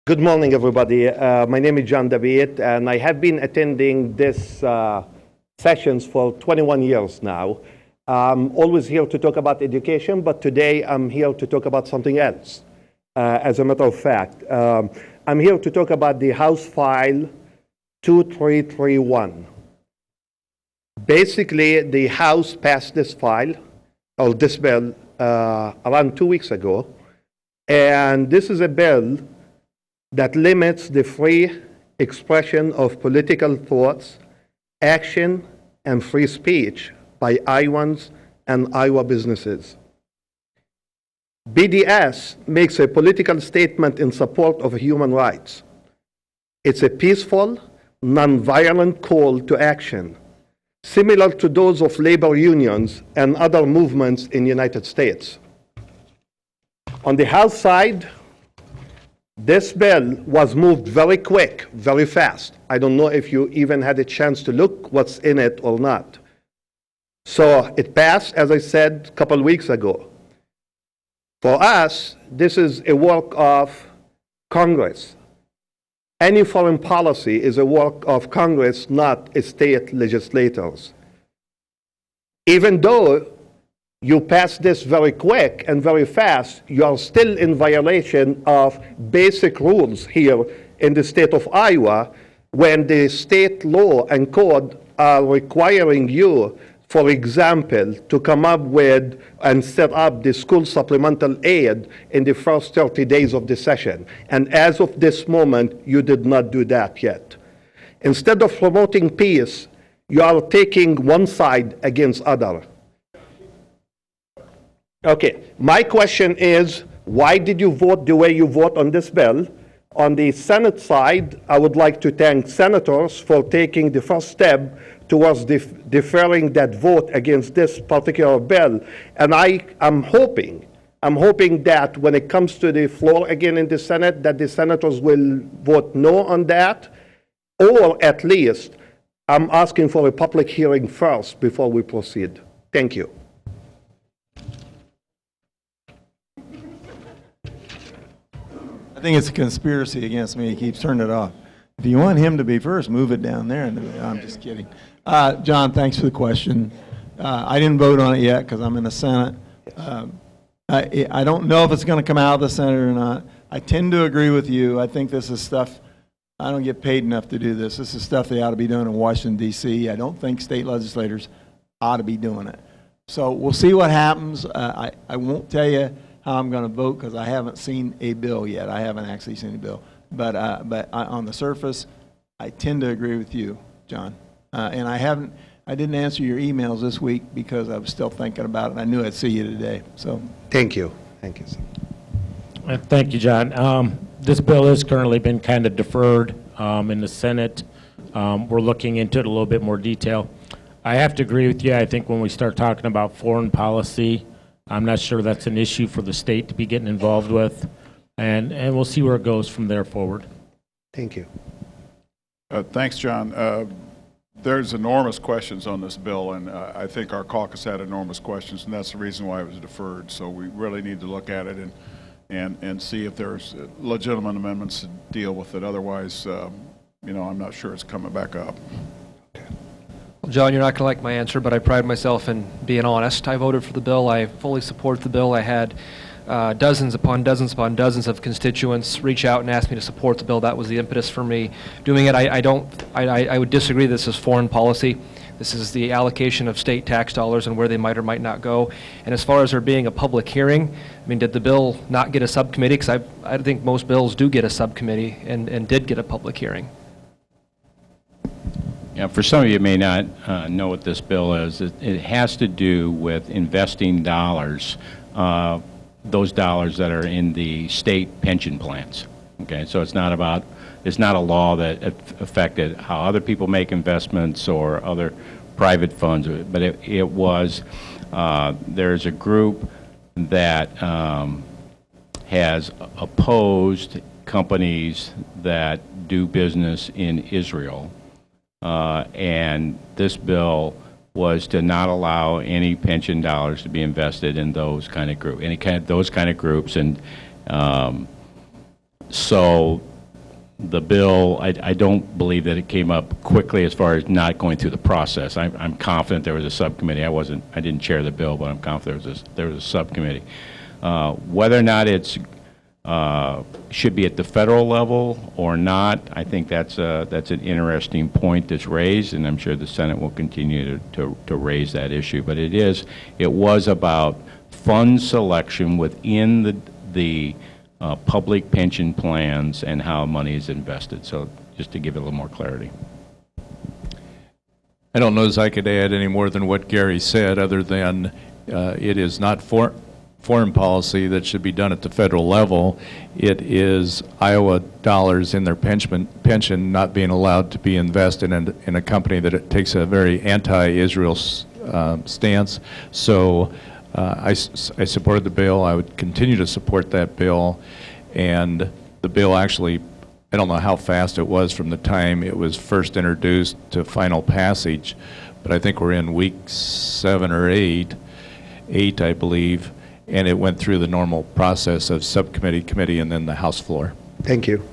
Good morning, everybody. My name is ضبيط, and I have been attending this sessions for 21 years now. I'm always here to talk about education, but today I'm here to talk about something else. As a matter of fact, I'm here to talk about the House File 2331. Basically, the House passed this file, or this bill, around 2 weeks ago, and this is a bill that limits the free expression of political thoughts, action, and free speech by Iowans and Iowa businesses. BDS makes a political statement in support of human rights. It's a peaceful, nonviolent call to action, similar to those of labor unions and other movements in the United States. On the House side, this bill was moved very quick, very fast. I don't know if you even had a chance to look what's in it or not. So it passed, as I said, a couple weeks ago. For us, this is a work of Congress. Any foreign policy is a work of Congress, not state legislators. Even though you pass this very quick and very fast, you are still in violation of basic rules here in the state of Iowa when the state law and code are requiring you, for example, to come up with and set up the school supplemental aid in the first 30 days of the session. And as of this moment, you did not do that yet. Instead of promoting peace, you are taking one side against other. Okay, my question is, why did you vote the way you vote on this bill? On the Senate side, I would like to thank senators for taking the first step towards deferring that vote against this particular bill. And I'm hoping that when it comes to the floor again in the Senate, that the senators will vote no on that, or at least I'm asking for a public hearing first before we proceed. Thank you. I think it's a conspiracy against me. He keeps turning it off. If you want him to be first, move it down there. I'm just kidding. John, thanks for the question. I didn't vote on it yet because I'm in the Senate. I don't know if it's going to come out of the Senate or not. I tend to agree with you. I think this is stuff, I don't get paid enough to do this. This is stuff they ought to be doing in Washington, D.C. I don't think state legislators ought to be doing it. So we'll see what happens. I won't tell you how I'm going to vote because I haven't seen a bill yet. I haven't actually seen a bill. But on the surface, I tend to agree with you, John. And I didn't answer your emails this week because I was still thinking about it. I knew I'd see you today. So thank you. Thank you, sir. Thank you, John. This bill has currently been kind of deferred in the Senate. We're looking into it a little bit more detail. I have to agree with you. I think when we start talking about foreign policy, I'm not sure that's an issue for the state to be getting involved with, and we'll see where it goes from there forward. Thank you. Thanks, John. There's enormous questions on this bill, and I think our caucus had enormous questions, and that's the reason why it was deferred. So we really need to look at it and see if there's legitimate amendments to deal with it. Otherwise, you know, I'm not sure it's coming back up. Well, John, you're not going to like my answer, but I pride myself in being honest. I voted for the bill. I fully support the bill. I had dozens upon dozens upon dozens of constituents reach out and ask me to support the bill. That was the impetus for me doing it. I would disagree this is foreign policy. This is the allocation of state tax dollars and where they might or might not go. And as far as there being a public hearing, I mean, did the bill not get a subcommittee? Because I think most bills do get a subcommittee and did get a public hearing. Yeah, for some of you may not know what this bill is. It has to do with investing dollars, those dollars that are in the state pension plans. Okay, so it's not a law that affected how other people make investments or other private funds, but it was, there's a group that has opposed companies that do business in Israel. And this bill was to not allow any pension dollars to be invested in those kind of groups, those kind of groups, and so the bill, I don't believe that it came up quickly as far as not going through the process. I'm confident there was a subcommittee. I didn't chair the bill, but I'm confident there was a subcommittee. Whether or not it's should be at the federal level or not, I think that's an interesting point that's raised, and I'm sure the Senate will continue to raise that issue. But it was about fund selection within the public pension plans and how money is invested. So just to give it a little more clarity. I don't know as I could add any more than what Gary said, other than it is not foreign policy that should be done at the federal level. It is Iowa dollars in their pension not being allowed to be invested in a company that it takes a very anti-Israel stance. So I supported the bill. I would continue to support that bill. And the bill actually, I don't know how fast it was from the time it was first introduced to final passage, but I think we're in week 7 or 8, I believe, and it went through the normal process of subcommittee, committee, and then the House floor. Thank you.